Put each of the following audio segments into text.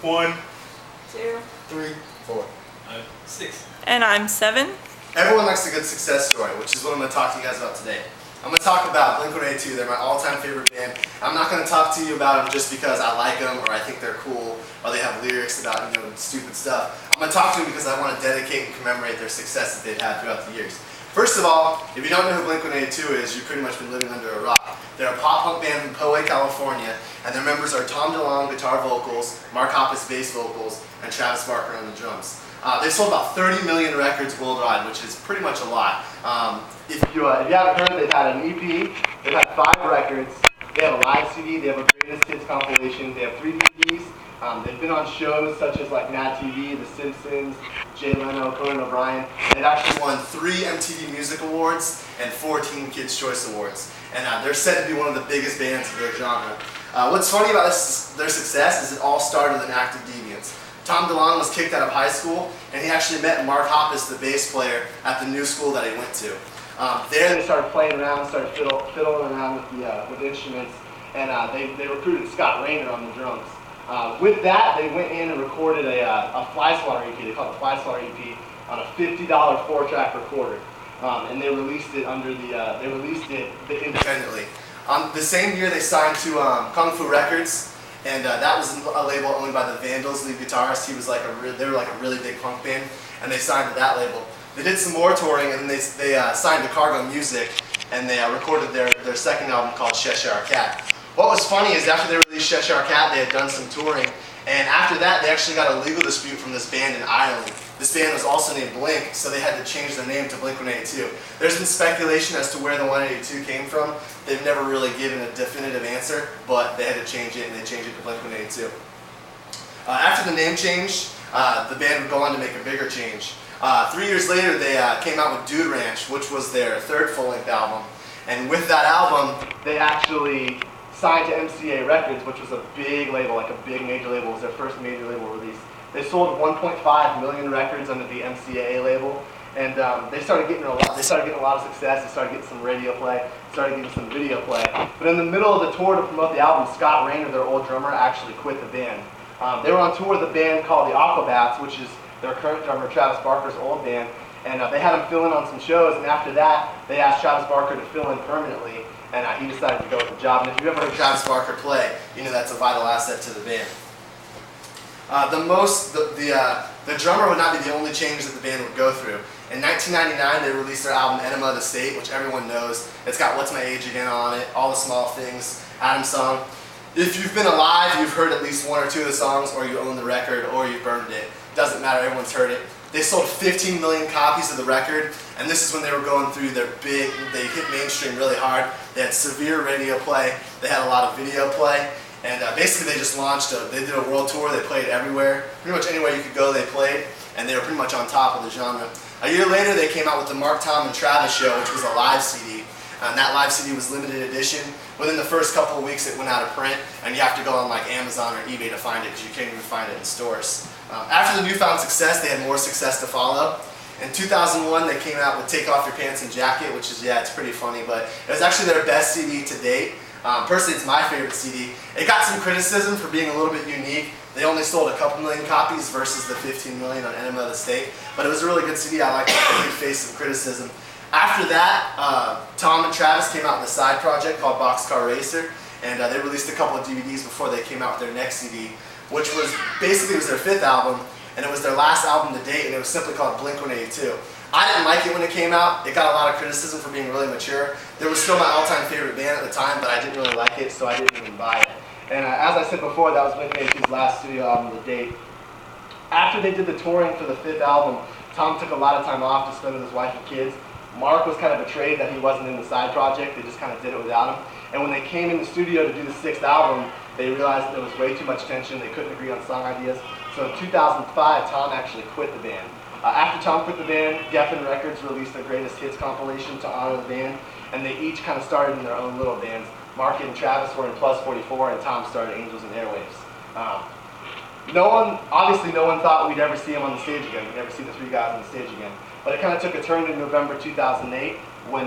1, 2, 3, 4, 6. and I'm 7. Everyone likes a good success story, which is what I'm going to talk to you guys about today. I'm going to talk about Blink-182. They're my all-time favorite band. I'm not going to talk to you about them just because I like them or I think they're cool or they have lyrics about, stupid stuff. I'm going to talk to them because I want to dedicate and commemorate their success that they've had throughout the years. First of all, if you don't know who Blink-182 is, you've pretty much been living under a rock. They're a pop-punk band from Poway, California, and their members are Tom DeLonge, guitar vocals, Mark Hoppus, bass vocals, and Travis Barker on the drums. They've sold about 30 million records worldwide, which is pretty much a lot. If you haven't heard, they've had an EP, they've had 5 records, they have a live CD, they have a greatest hits compilation, they have 3 DVDs. They've been on shows such as like Mad TV, The Simpsons, Jay Leno, Conan O'Brien. They've actually won 3 MTV Music Awards and 4 Teen Kids Choice Awards. And they're said to be one of the biggest bands of their genre. What's funny about their success is it all started with an act of deviance. Tom DeLonge was kicked out of high school, and he actually met Mark Hoppus, the bass player, at the new school that he went to. There they started playing around, started fiddling around with instruments, and they recruited Scott Raynor on the drums. With that, they went in and recorded a Fly Swatter EP. They called it the Fly Swatter EP on a $50 4-track recorder, and they released it independently. The same year, they signed to Kung Fu Records. And that was a label owned by the Vandals, lead guitarist. They were like a really big punk band, and they signed to that label. They did some more touring, and then they signed to Cargo Music, and they recorded their second album called Cheshire Cat. What was funny is after they released Cheshire Cat, they had done some touring, and after that, they actually got a legal dispute from this band in Ireland. This band was also named Blink, so they had to change their name to Blink-182. There's been speculation as to where the 182 came from. They've never really given a definitive answer, but they had to change it, and they changed it to Blink-182. After the name change, the band would go on to make a bigger change. 3 years later, they came out with Dude Ranch, which was their 3rd full-length album. And with that album, they actually signed to MCA Records, which was a big label, like a big major label. It was their first major label release. They sold 1.5 million records under the MCA label, and they started getting a lot of success. They started getting some radio play, started getting some video play. But in the middle of the tour to promote the album, Scott Raynor, their old drummer, actually quit the band. They were on tour with a band called the Aquabats, which is their current drummer Travis Barker's old band, and they had him fill in on some shows. And after that, they asked Travis Barker to fill in permanently, and he decided to go with the job. And if you've ever heard Travis Barker play, you know that's a vital asset to the band. The drummer would not be the only change that the band would go through. In 1999, they released their album Enema of the State, which everyone knows. It's got What's My Age Again on it, All the Small Things, Adam's Song. If you've been alive, you've heard at least 1 or 2 of the songs, or you own the record, or you burned it. Doesn't matter, everyone's heard it. They sold 15 million copies of the record, and this is when they were going through they hit mainstream really hard. They had severe radio play, they had a lot of video play. And basically they just launched, they did a world tour, they played everywhere. Pretty much anywhere you could go they played, and they were pretty much on top of the genre. A year later they came out with the Mark, Tom, and Travis Show, which was a live CD. And that live CD was limited edition. Within the first couple of weeks it went out of print, and you have to go on like Amazon or eBay to find it because you can't even find it in stores. After the newfound success, they had more success to follow. In 2001 they came out with Take Off Your Pants and Jacket, which is, it's pretty funny, but it was actually their best CD to date. Personally, it's my favorite CD. It got some criticism for being a little bit unique. They only sold a couple million copies versus the 15 million on Enema of the State. But it was a really good CD. I liked it. It could face some criticism. After that, Tom and Travis came out with a side project called Boxcar Racer. And they released a couple of DVDs before they came out with their next CD, which was basically their 5th album. And it was their last album to date, and it was simply called Blink-182. I didn't like it when it came out. It got a lot of criticism for being really mature. It was still my all-time favorite band at the time, but I didn't really like it, so I didn't even buy it. And as I said before, that was Blink-182's last studio album to date. After they did the touring for the 5th album, Tom took a lot of time off to spend with his wife and kids. Mark was kind of betrayed that he wasn't in the side project. They just kind of did it without him. And when they came in the studio to do the 6th album, they realized there was way too much tension. They couldn't agree on song ideas. So in 2005, Tom actually quit the band. After Tom quit the band, Geffen Records released their greatest hits compilation to honor the band, and they each kind of started in their own little bands. Mark and Travis were in Plus 44, and Tom started Angels and Airwaves. Obviously no one thought we'd ever see them on the stage again. We'd never see the 3 guys on the stage again. But it kind of took a turn in November 2008 when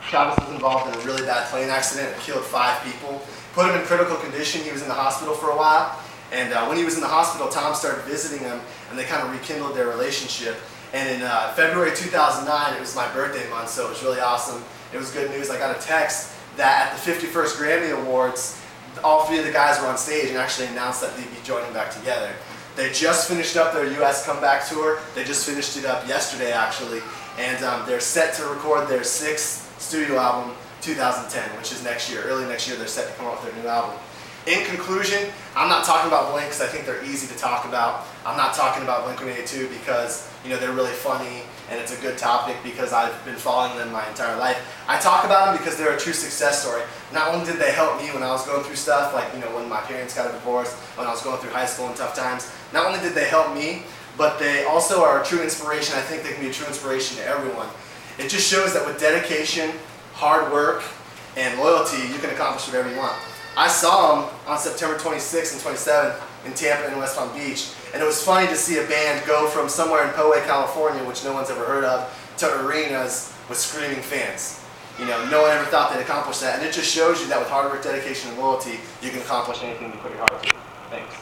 Travis was involved in a really bad plane accident that killed 5 people. Put him in critical condition. He was in the hospital for a while. And when he was in the hospital, Tom started visiting him, and they kind of rekindled their relationship. And in February 2009, it was my birthday month, so it was really awesome. It was good news. I got a text that at the 51st Grammy Awards, all three of the guys were on stage and actually announced that they'd be joining back together. They just finished up their US comeback tour. They just finished it up yesterday, actually. And they're set to record their 6th studio album, 2010, which is next year. Early next year, they're set to come out with their new album. In conclusion, I'm not talking about Blink because I think they're easy to talk about. I'm not talking about Blink-182 because, you know, they're really funny and it's a good topic because I've been following them my entire life. I talk about them because they're a true success story. Not only did they help me when I was going through stuff, like, you know, when my parents got a divorce, when I was going through high school and tough times, not only did they help me, but they also are a true inspiration. I think they can be a true inspiration to everyone. It just shows that with dedication, hard work, and loyalty, you can accomplish whatever you want. I saw them on September 26th and 27th in Tampa and West Palm Beach, and it was funny to see a band go from somewhere in Poway, California, which no one's ever heard of, to arenas with screaming fans. You know, no one ever thought they'd accomplish that, and it just shows you that with hard work, dedication, and loyalty, you can accomplish anything you put your heart to. Thanks.